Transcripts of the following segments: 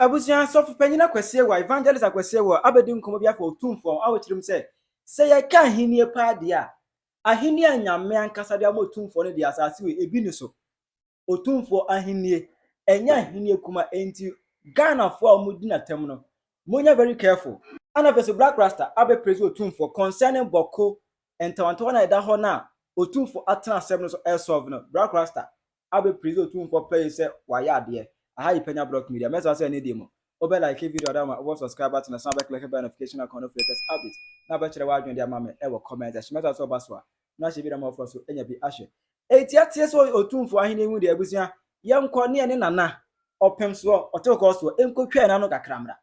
Abusia so for Penyah Akwasi Awuah evangelist Akwasi Awuah abedi nkomo bia for Otumfuo awochirim say ye ka ahenie pa de a ahenie anyame ankasa de am Otumfuo ne de asase we ebi ni so Otumfuo ahenie enya ahenie kuma enti Ghana fo a mudi na tem no monya very careful ana vese Blakk Rasta abe praise Otumfuo concerning Bawku entawanto na eda ho na Otumfuo atena asem no so solve no Blakk Rasta abe praise Otumfuo play say waya ade aha Penyah block media message say any demo obe like video that ma subscribe button and sound click notification icon of latest updates na ba kire wa adwen dia ma me e wo comment e message so baso a na she bi da ma for so enya bi ahwe etiatie so Otumfuo ahine hu de abusua yenko ne ne nana opem so oteko so enkotwa na no kakramra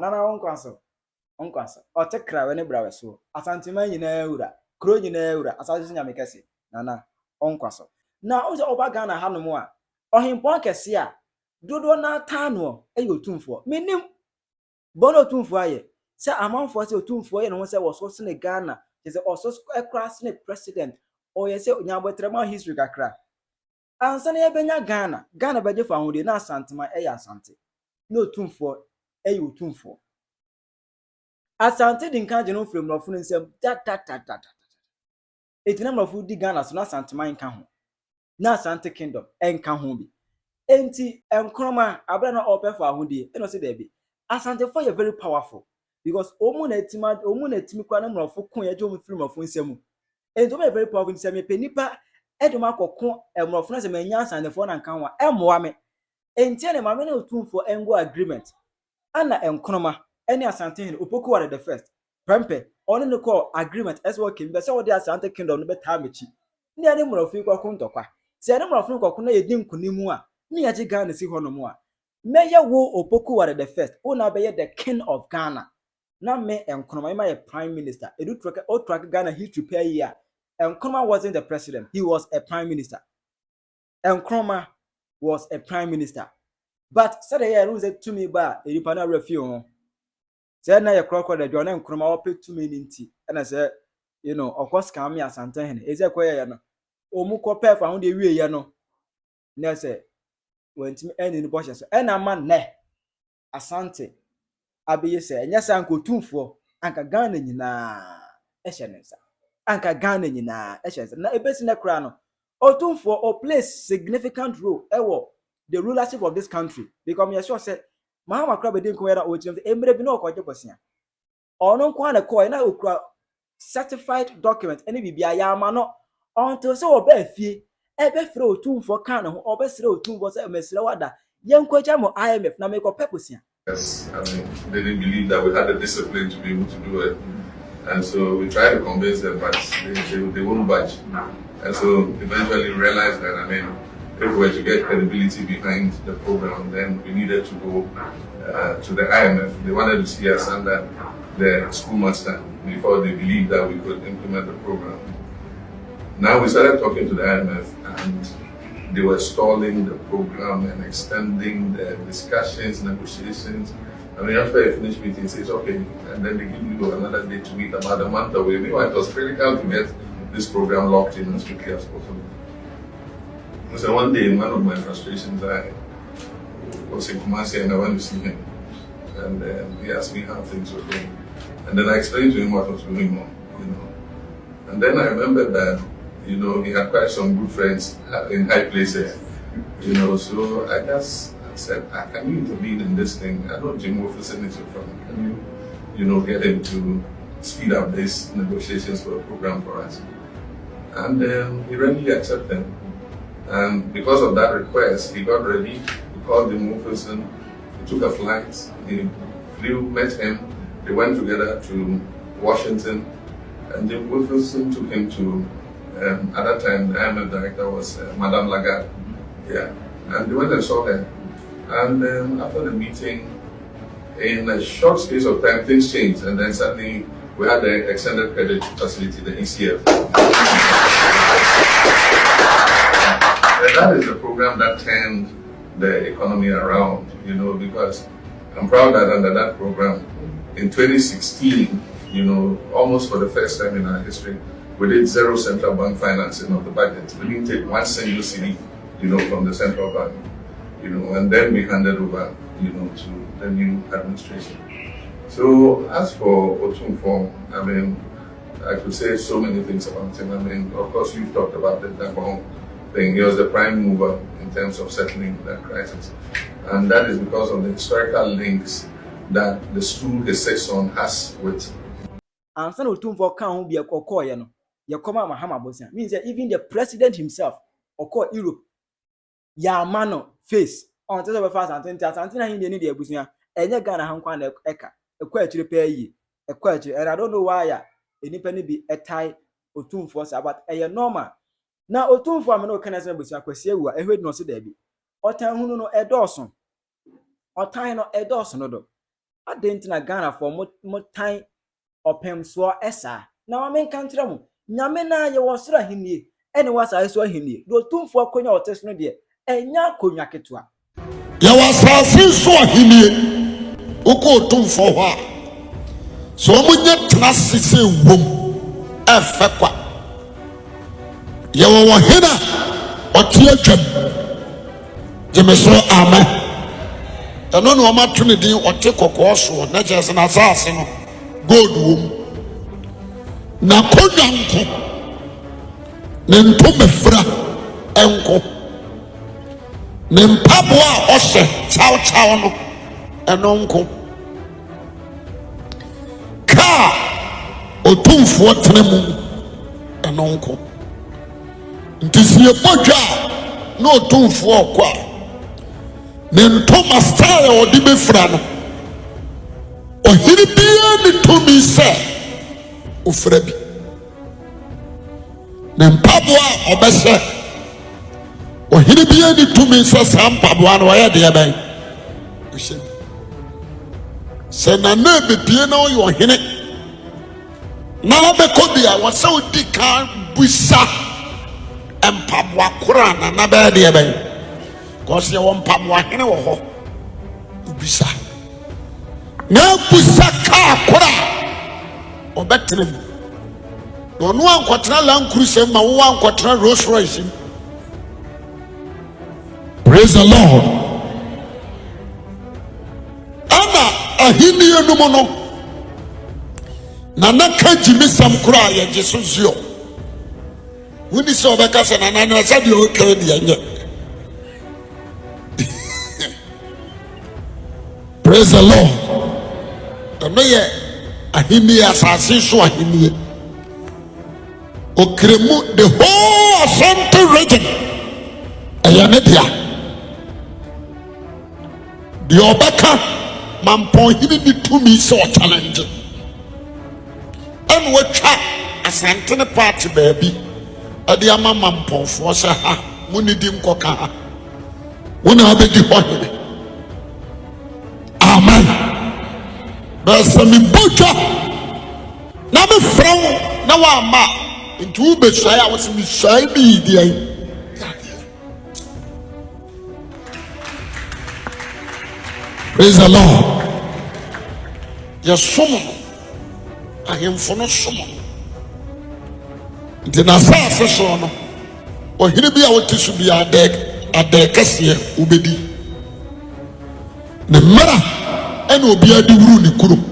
nana onkwanso otekra we ne brawe so asantima nyina ewura kro nyina ewura asase nyame kese nana onkwaso na oje oba Ghana hanom a ohimpo kese a dodo na tano e Otumfuo menim bono Otumfuo aye se amanfo se Otumfuo ye no ho se woso se ne Ghana se oso ekra se ne president o ye se nyabotrema history kakra ansa na ye benya Ghana beje fa hode na asantima e ya asante na Otumfuo e Otumfuo Asante din kan je no frem no funu nsem etina mrafu di Ghana so na Asantema nka ho na Asante kingdom enka ho bi enti enkroma abra na opefa ho di eno se dey bi Asantefo ye very powerful because omu na etimi kwa na mrafu kun ye je omu frem mrafu nsem enti o very powerful nsem penipa eduma kokko mrafu na se manya Asantefo na nka ho emoa me enti ene ma me na Otumfuo engo agreement ana enkroma any Asantehene Otumfuo the first pempe on the call agreement as working be say what the Asante kingdom no beta mechi ni ani mrofi kwakwo ntokwa se ani mrofi kwakwo na yedi nkunimu a ni yaje Ghana si hono mu a meye wo Otumfuo the first una be the king of Ghana na me enkonoma ma ye prime minister edu track Ghana history per year enkonoma wasn't the president, he was a prime minister. Enkonoma was a prime minister, but said the year say to me ba eripa na refi say na ye krokro the John Nkrumah opet to me nti and I say of course can me Asantehene eze koye no omu kope fa ho de wie ye no na say wentimi eni ni boshe so ena man ne Asante abeye say enya san ko Otumfuo anka Ghana nyina ehye nensa anka Ghana nyina ehye nensa na ebesi na kra no Otumfuo o plays significant role ewo the rulership of this country because me sure say Mahama kra bedin ko era o chim emre bi na okoje bosia ono kwa na ko na okura certified document ene bibia ya ama no until so oba afie ebe frɛ Otumfuo kan ho obesere Otumfuo say mesere wada yenkwaja mo IMF na make peposia. Yes, I mean, they didn't believe that we had the discipline to be able to do it, and so we tried to convince them, but they wouldn't budge, and so eventually realized that if we were to get credibility behind the program, then we needed to go to the IMF. They wanted to see us under the schoolmaster before they believed that we could implement the program. Now we started talking to the IMF, and they were stalling the program and extending the discussions, negotiations. After a finished meeting, says okay, and then they give you another day to meet about a month away. Meanwhile, it was critical to get this program locked in as quickly as possible. So one day, one of my frustrations, I was in Kumasi and I went to see him. And he asked me how things were going. And then I explained to him what was going on, you know. And then I remembered that, you know, he had quite some good friends in high places, you know. So I just said, can you intervene in this thing? I know Jim Wilson is your friend. Can you know, get him to speed up these negotiations for a program for us? And he readily accepted. And because of that request, he got ready. He called Jim Wilson. He took a flight. He flew, met him. They went together to Washington. And Jim Wilson took him to, at that time, the IMF director was Madame Lagarde. Yeah. And they went and saw her. And after the meeting, in a short space of time, things changed. And then suddenly, we had the extended credit facility, the ECF. And that is the program that turned the economy around, you know, because I'm proud that under that program, in 2016, you know, almost for the first time in our history, we did zero central bank financing of the budget. We didn't take one single cedi, you know, from the central bank, you know, and then we handed over, you know, to the new administration. So as for Otumfuo, I mean, I could say so many things about him. I mean, of course, you've talked about the Gabon thing. He was the prime mover in terms of settling that crisis. And that is because of the historical links that the stool he sits on has with. And son Otumfuo can't be a call, you know. You come out Mahama Bosia. Means that even the president himself, or call Europe, Yamano face on the fast and Asantehene in the Busia, and you're gonna hang on eka, a question pay ye, a question, and I don't know why independent be a tie Otumfuo, but a normal. Now Otumfuo, I'm no can as Akwasi Awuah, I heard no see Debbie. Or time who no a Dawson. Or time no a Dawson. I didn't na Ghana for more time or Pem swa essa. Now I mean country. Nyamena ye was hini, and was I saw hini. Do Otumfuo konya or test no dear, and ya konya ketua. Ya was a so hini, Uko Otumfuo. So munya trust say wom, Efekwa. Ya wa hina, Otia Jam. Jemeso Amen. And no opportunity or take a course or not just an assassin. Good womb. Na konyanko nempomefra enko nempabwa ose chaw no enonko ka Otumfuo tenemu enonko ntisie bodwa na Otumfuo kwa nentoma style odi befra no ohiri bia ni tumi se ofrabi nempabwa obese ohiri bia ni tumi se sampabwa no ya de ban ohye se na na bebie na oyo ohene na be kobia wose odi kan busa empabwa kura na be de ban cause ye won pabwa hene wo ho ubisa na busa ka kura obetre no no ankotra Land Cruiser ma wo ankotra Rolls Royce. Praise the Lord. Ana ahini enum no na naka jimi sam kura ye Jesus yo woni so obeka se na na sa de o ka de anye. Praise the Lord. No ye ahini asase so ahini okremu the whole Asante region ayanedia the obaka mampon hini ni tumi so challenge and watcha Asante party baby ade ama mampon fo se ha munidi nkoka ha wona abedi hohene. Amen. But some butcher na me from na wa ma into be shy I was me shy be there. Praise the Lord. Yes, someone I am for no someone. The Nasa so no ɔhene bi a wote so bi adɛ kɛseɛ wobɛdi ne mmara ɛna obiara de wuru ne kurom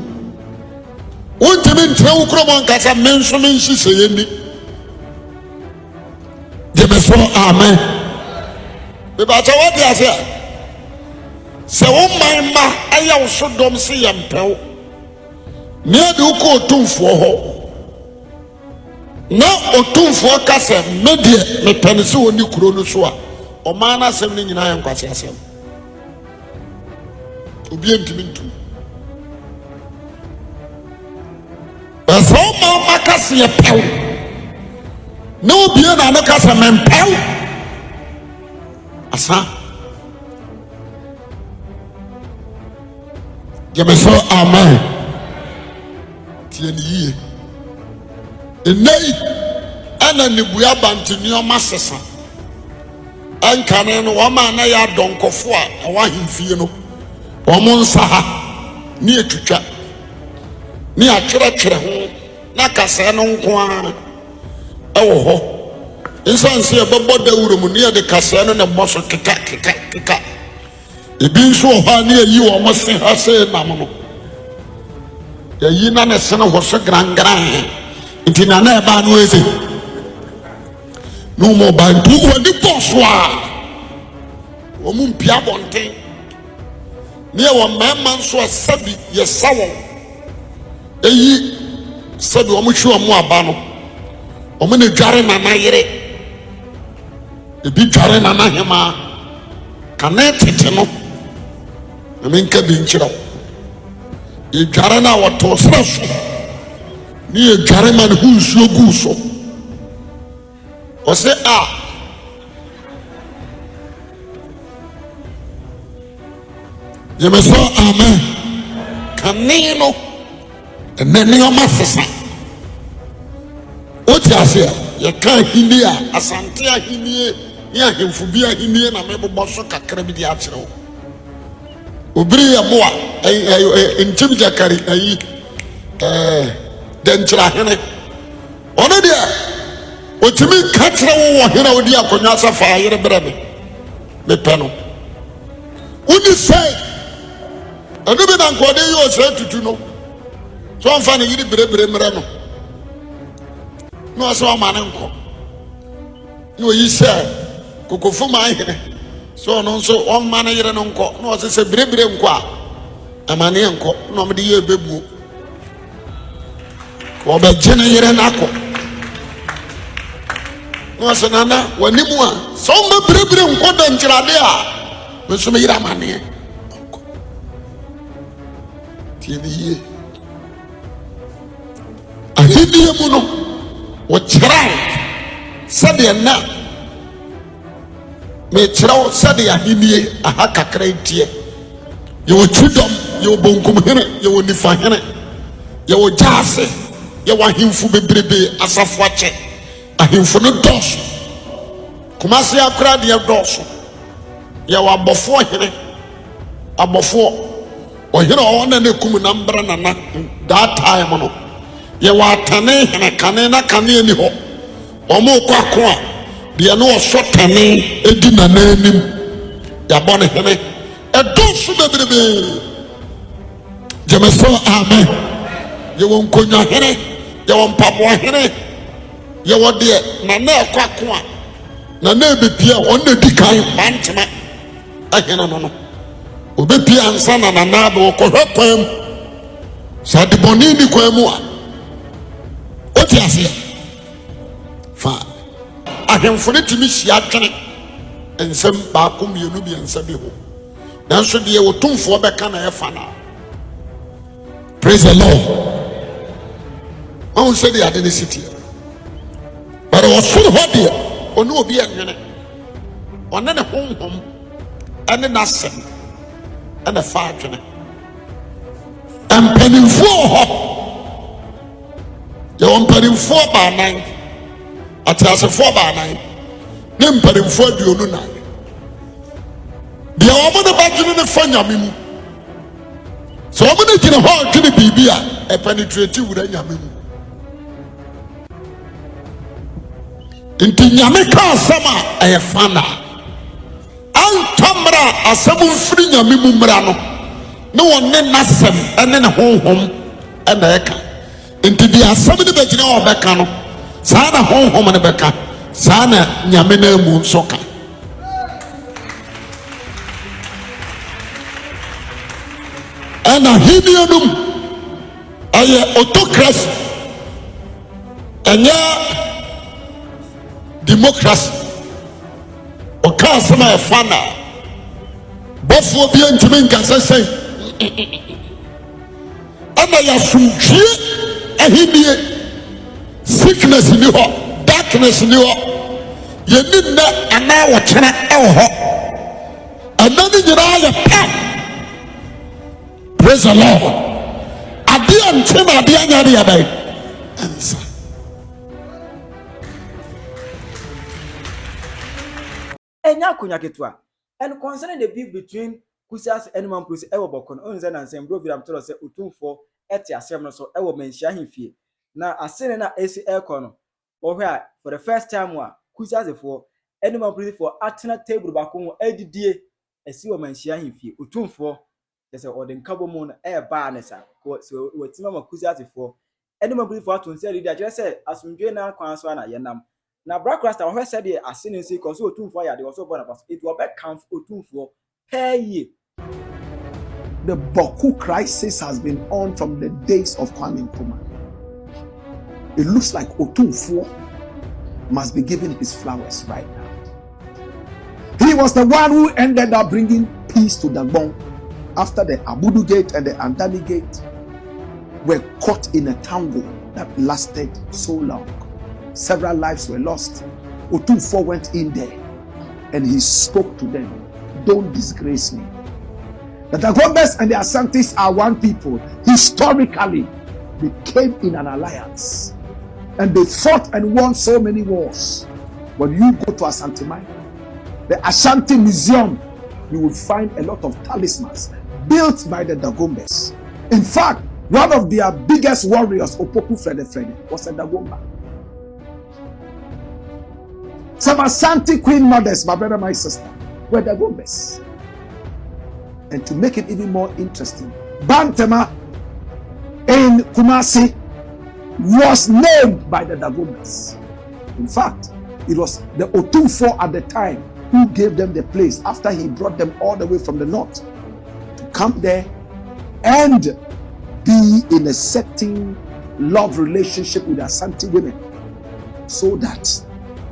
wontumi ntena wo kurom ankasa me nso me nhyehyɛeɛ ni gyeme so amen mebakyɛ wode ase a sɛ wo man ma ɛyɛ wo so dɔm se yɛ mpɛw ne ade wokɔ Otumfuo hɔ na Otumfuo ka sɛ me deɛ mepɛne sɛ wɔni kuro no so a ɔman no asɛm no nyinaa yɛ nkwase asɛm obi ntumi ntu ɛsɛ ɔman ma ka sɛ yɛ pɛw na obie na no ka sɛ mempɛw asa gyeme so amen tie ne yie ɛnɛyi ɛna nebua bante nneɔma sesa ɛnkane no wɔma na yɛ adɔnkɔfo a ɛwɔ ahemfie no wɔn nsa ha ne atwitwa ne atwerɛtwerɛ ho na kasɛɛ no nko ara ɛwɔ hɔ nsan sɛ yɛbɛbɔ dawuro mu ne yɛde kasɛɛ no na bɔ so keka ebi nso wɔ hɔ a ne yɛyi wɔn se ha sɛ nam no yɛyi na ne se no hɔ so grangran nti na ɛbaa no ɛsɛ ne wɔn bantu wɔde bɔ so a wɔn mpia bɔnten ne yɛwɔ mmarima nso a sɛbi yɛsa wɔn ɛyi sɛbi wɔn hwɛ wɔn aba no wɔn na dware nana yere ebi dware nana hema kane tete no na menka bi nkyerɛ wo yɛdware no a wɔto serɛ so ne yɛdware ma ne ho nsuo gu so ɔsɛ a yɛmɛ so amen kane no ɛnɛ nneɔma sesa wote ase a yɛka ahenni a asante ahennie ne ahemfo bi ahennie na mebobɔ so kakra bi de akyerɛ wo obiri yɛ mo a ntim gyakari ayi dɛnkyerɛhene ɔno deɛ ɔtumi ka kyerɛ wo wɔ hene a wodi akonnwa sɛ fa ayere berɛ me mepɛ no woni sɛ ɛno bi na nkɔde yi ɔsɛ tutu no sɛ ɔmfa ne yere berebere mmerɛ no na ɔsɛ ɔma ne nkɔ na ɔyi sɛ kokofo ma ahene sɛ ɔno nso ɔmma ne yere no nkɔ na ɔsɛ sɛ berebere nkɔ a amaneɛ nkɔ na ɔmde yɛ bɛbuo wɔbɛgye ne yere no akɔ na ɔsɛ nana w'anim a sɛ ɔmma berebere nkɔ dɛnkyerɛde a nso me yere amaneɛ tie ne yie ahenniɛ mu no wɔkyerɛ sɛdeɛ na mekyerɛ wo sɛdeɛ ahennie aha kakra ntiɛ yɛwɔ twidɔm yɛwɔ bonkumhene yɛwɔ nifahene yɛwɔ gyaase yɛwɔ ahemfo bebrebe asafo akyɛ ahemfo no dɔɔso kumase akora deɛ dɔɔso yɛwɔ abɔfoɔ hene abɔfoɔ ɔhene ɔwɔ na ne kum na mbra nana that time no yɛwɔ atane hene kane na kane ani hɔ ɔmo kɔ ako a deɛ no ɔsɔ tane edi nana anim yɛabɔ ne hene ɛdɔɔso bebrebe gyeme so amen yɛwɔ nkonnwa hene yɛwɔ mpaboa hene yɛwɔ deɛ nana ɛkɔ ako a nana ebepie a ɔno na di kan bantema ahene no obepie ansa na nana abɛ wɔkɔhwɛ kwan mu sɛ adebɔne ni kwan mu a wote aseɛ fa ahemfo no tumi hyia dwene nsɛm baako mmienu mmiɛnsa bi ho nanso deɛ Otumfuo bɛka na ɛfa no praise the Lord ɔhu sɛ deɛ ade ne si teɛ but ɔsoro hɔ deɛ ɔne obi ɛnwene ɔne ne honhom ɛne n'asɛm ɛna fa adwene mpanimfoɔ wɔ hɔ yɛwɔ mpanimfoɔ baanan ateasefoɔ baanan ne mpanimfoɔ 29 deɛ wɔn ne badwene ne fa nyame mu sɛ wɔn ne gyina hɔ adwene biribi a ɛpenetrate wura nyame mu Inti nyame ka asɛm a ɛyɛ fana antamra asɛm mfiri nyame mu mmra no ne wɔne n'asɛm ɛne ne honhom ɛna ɛka inti di asɛm ne bɛgyina wɔ bɛka no saa na honhom ne bɛka saa na nyame na mu nso ka ɛna hinianum ɛyɛ autocracy ɛnyɛ democracy ɔka asɛm a ɛfa na bɔfoɔ bia ntumi nkasɛ sɛn ɛna yɛasomdwie ahennie sickness ni hɔ darkness ni hɔ yɛni nnɛ anaa wɔkyerɛ ɛwɔ hɔ ɛna ne nyinaa yɛ pɛ praise the lord adeɛ nte na adeɛ anya ne yɛbɛn ɛnsa enya akonya ketewa and concerning the beef between Kusias and Mampusi ewo bɔkɔ no onze na nsɛm bro viram toro sɛ Otumfuo ɛte asɛm no so ɛwɔ Manhyia hemfie na asene na esi ɛkɔ no wɔhwɛ a for the first time wa Kusias for and Mampusi for atena table baako ho adidie esi wɔ Manhyia hemfie Otumfuo sɛ ɔde nkabo mu no ɛba ne sa so wɔtima ma Kusias for and Mampusi for aton sɛ adidi akyerɛ sɛ asomdwe na kwan so na yɛnam na Blakk Rasta wɔhwɛ sɛ de asene nsi kɔ so Otumfuo yade wɔ so bɔ na pass it will back camp Otumfuo pay. The Bawku crisis has been on from the days of Kwame Nkrumah. It looks like Otumfuo must be given his flowers right now. He was the one who ended up bringing peace to Dagbon after the Abudu Gate and the Andani Gate were caught in a tangle that lasted so long. Several lives were lost. Otumfuo went in there and he spoke to them. Don't disgrace me. The Dagombes and the Asantes are one people. Historically, they came in an alliance and they fought and won so many wars. When you go to Asantehene, the Ashanti Museum, you will find a lot of talismans built by the Dagombes. In fact, one of their biggest warriors, Opoku Fredefrede, was a Dagomba. Some Asante queen mothers, my brother, my sister, were Dagombes. And to make it even more interesting, Bantama in Kumasi was named by the Dagombes. In fact, it was the Otumfuo at the time who gave them the place after he brought them all the way from the north to come there and be in a certain love relationship with Asante women so that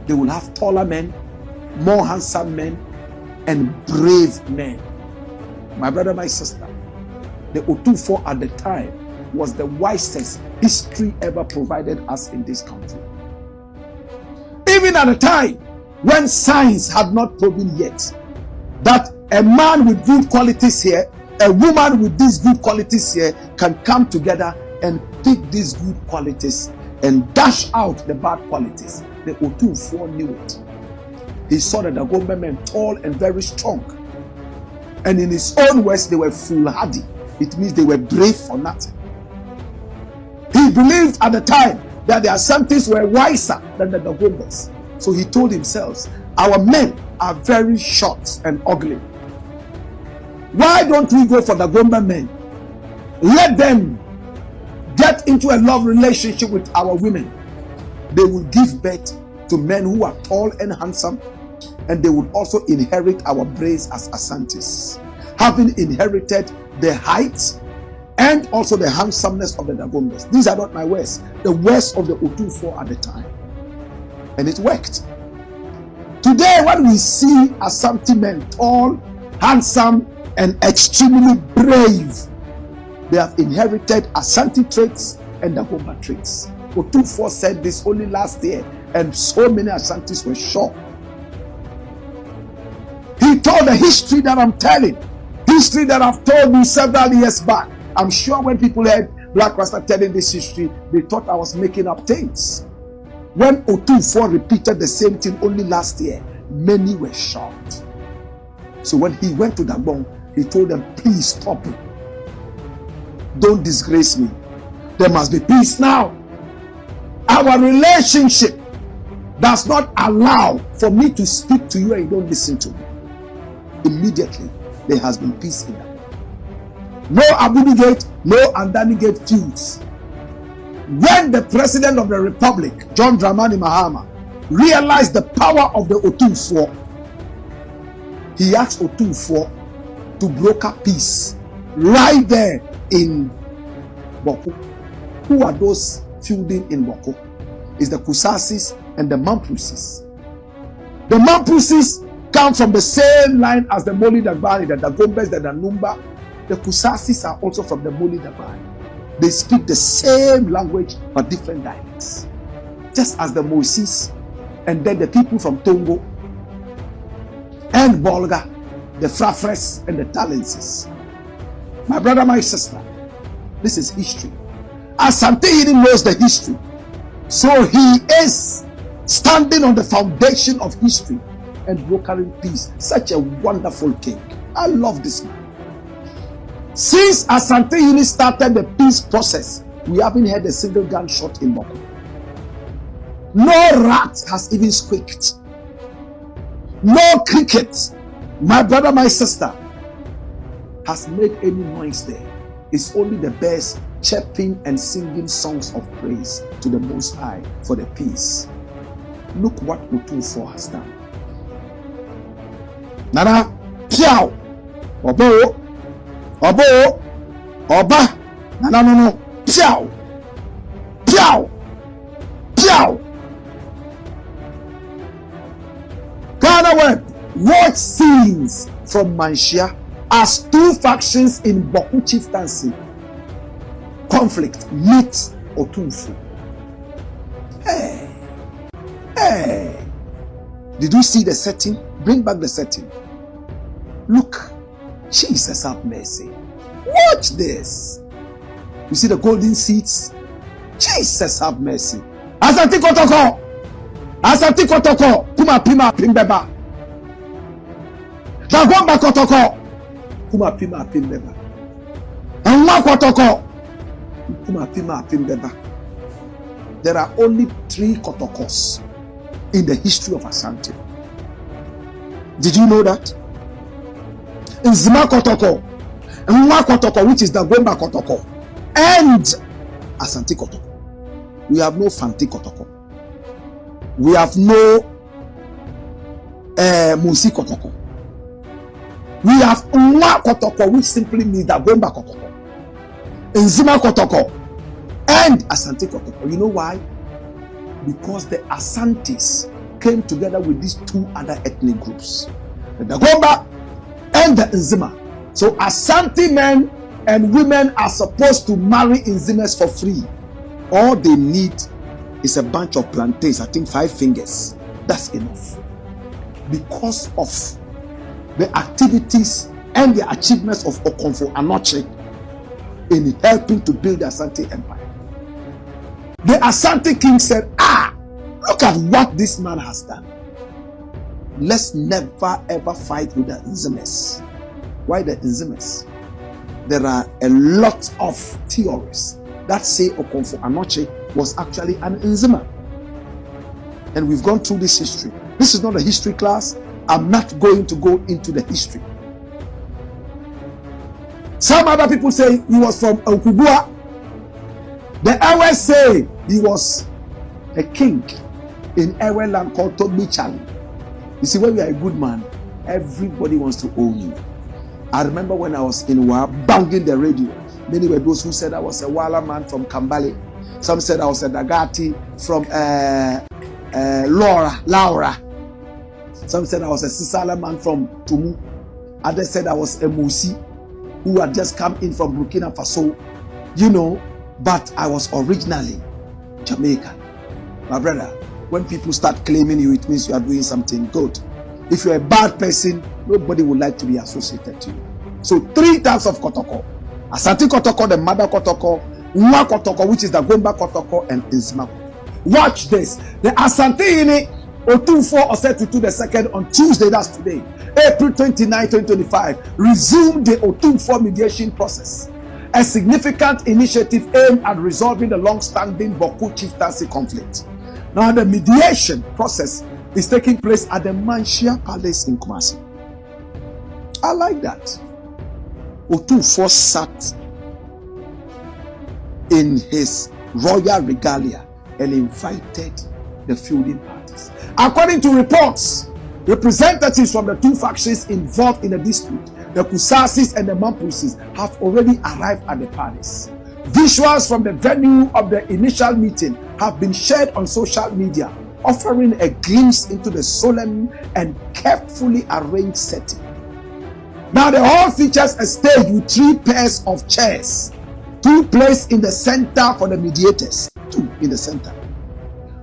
they will have taller men, more handsome men, and brave men. My brother, my sister, the Otumfuo at the time was the wisest history ever provided us in this country. Even at a time when science had not proven yet that a man with good qualities here, a woman with these good qualities here can come together and pick these good qualities and dash out the bad qualities. The Otumfuo knew it. He saw the Dagombe men tall and very strong. And in his own words, they were foolhardy. It means they were brave for nothing. He believed at the time that the Asantes were wiser than the Dagombes. So he told himself, our men are very short and ugly. Why don't we go for the Dagombe men? Let them get into a love relationship with our women. They will give birth to men who are tall and handsome, and they will also inherit our brains as Asantes, having inherited the height and also the handsomeness of the Dagombes. These are not my words, the words of the Otumfuo at the time. And it worked. Today, when we see Asante men, tall, handsome, and extremely brave, they have inherited Asante traits and Dagomba traits. Otumfuo said this only last year, and so many Asantes were shocked. He told the history that I'm telling, history that I've told you several years back. I'm sure when people heard Blakk Rasta telling this history, they thought I was making up things. When Otumfuo repeated the same thing only last year, many were shocked. So when he went to Dagbon, he told them, please stop. Don't disgrace me. There must be peace now. Our relationship does not allow for me to speak to you and you don't listen to me, immediately there has been peace in that. No Abunigate, no Andanigate feuds. When the President of the Republic, John Dramani Mahama, realized the power of the Otumfuo, he asked Otumfuo to broker peace right there in Bawku. Who are those feuding in Bawku? It's the Kusasis and the Mampusis. The Mampusis come from the same line as the Moli Dagbani, the Dagombes, the Danumba. The Kusasis are also from the Moli Dagbani. They speak the same language but different dialects. Just as the Moisis and then the people from Tongo and Bolga, the Frafres and the Talenses. My brother, my sister, this is history. Asantehene knows the history. So he is standing on the foundation of history and brokering peace. Such a wonderful king. I love this man. Since Asantehene started the peace process, we haven't heard a single gunshot in Bawku. No rat has even squeaked. No cricket, my brother, my sister, has made any noise there. It's only the birds chirping and singing songs of praise to the Most High for the peace. Look what Otumfuo has done. Nana, piao, obo, oba, nana, no, piao, piao, piao. Ghana web, watch scenes from Manhyia as two factions in Bawku chieftaincy conflict meet Otumfuo. Hey. Did you see the setting? Bring back the setting. Look, Jesus have mercy. Watch this. You see the golden seats? Jesus have mercy. Asantehene Kotoko, kuma pima pimbeba. Dagomba Kotoko, kuma pima pimbeba. Enwa Kotoko, kuma pima pimbeba. There are only 3 Kotokos in the history of Asante. Did you know that? Nzima Kotoko, Enwa Kotoko, which is the Dagomba Kotoko, and Asante Kotoko. We have no Fanti Kotoko. We have no Musi Kotoko. We have Nwa Kotoko, which simply means Dagomba Kotoko, Nzima Kotoko, and Asante Kotoko. You know why? Because the Asantes came together with these 2 other ethnic groups, the Dagomba and the Nzima. So Asante men and women are supposed to marry Nzimas for free. All they need is a bunch of plantains, I think 5 fingers. That's enough. Because of the activities and the achievements of Okomfo Anoche in helping to build the Asante Empire. The Asante king said, look at what this man has done. Let's never ever fight with the Nzimas. Why the Nzimas? There are a lot of theories that say Okomfo Anoche was actually an Nzima. And we've gone through this history. This is not a history class. I'm not going to go into the history. Some other people say he was from Okubua. The Ewe say he was a king in Ewe land called Togbichali. You see, when you are a good man, everybody wants to own you. I remember when I was in Wa banging the radio. Many were those who said I was a Wala man from Kambale. Some said I was a Dagati from Laura. Some said I was a Sisala man from Tumu. Others said I was a Musi who had just come in from Burkina Faso. You know, but I was originally Jamaican. My brother, when people start claiming you, it means you are doing something good. If you're a bad person, nobody would like to be associated to you. So 3 types of Kotoko. Asante Kotoko, the mother Kotoko, Nwa Kotoko, which is the Gomba Kotoko, and Nzima. Watch this. The Asantehene Otumfuo Blakk Rasta II on Tuesday, that's today, April 29, 2025, resumed the Otumfuo mediation process, a significant initiative aimed at resolving the long-standing Bawku chieftaincy conflict. Now the mediation process is taking place at the Manhyia Palace in Kumasi. I like that. Otumfuo sat in his royal regalia and invited the feuding parties. According to reports, representatives from the two factions involved in the dispute, the Kusasis and the Mampusis, have already arrived at the palace. Visuals from the venue of the initial meeting have been shared on social media, offering a glimpse into the solemn and carefully arranged setting. Now the hall features a stage with 3 pairs of chairs, 2 placed in the center for the mediators, 2 in the center,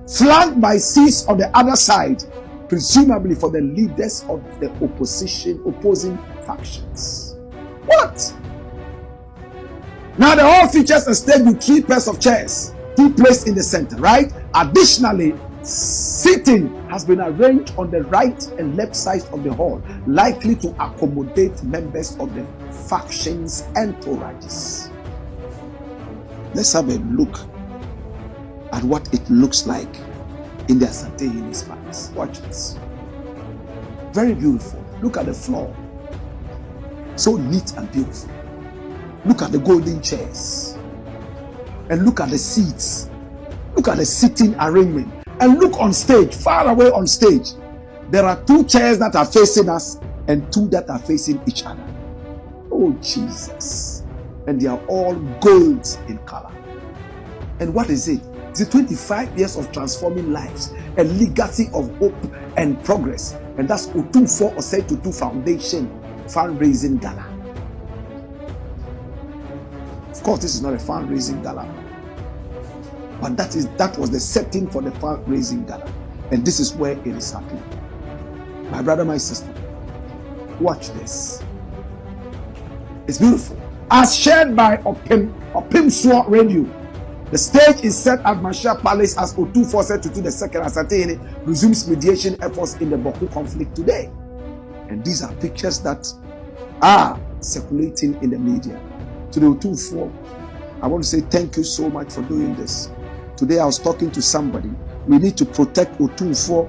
flanked by seats on the other side, presumably for the leaders of the opposing factions. What? Now the hall features a stage with 3 pairs of chairs, 2 placed in the center, right? Additionally, seating has been arranged on the right and left sides of the hall, likely to accommodate members of the factions' entourages. Let's have a look at what it looks like in the Asantehene Palace. Watch this. Very beautiful. Look at the floor. So neat and beautiful. Look at the golden chairs. And look at the seats. Look at the sitting arrangement. And look on stage, far away on stage. There are 2 chairs that are facing us and 2 that are facing each other. Oh, Jesus. And they are all gold in color. And what is it? It's 25 years of transforming lives, a legacy of hope and progress. And that's Otumfuo Osei Foundation fundraising gala. Of course, this is not a fundraising gala, but that was the setting for the fundraising gala, and this is where it is happening. My brother, my sister, watch this. It's beautiful. As shared by Opimswo Radio, the stage is set at Manhyia Palace as Otumfuo Osei the second Asantehene resumes mediation efforts in the Bawku conflict today. And these are pictures that are circulating in the media. To the Otumfuo, I want to say thank you so much for doing this. Today I was talking to somebody. We need to protect Otumfuo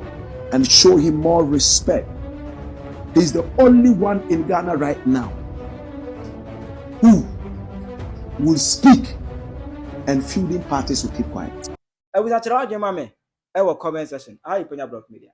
and show him more respect. He's the only one in Ghana right now who will speak and feuding parties will keep quiet. I was at your mame. I will comment section. I Penyah Block Media.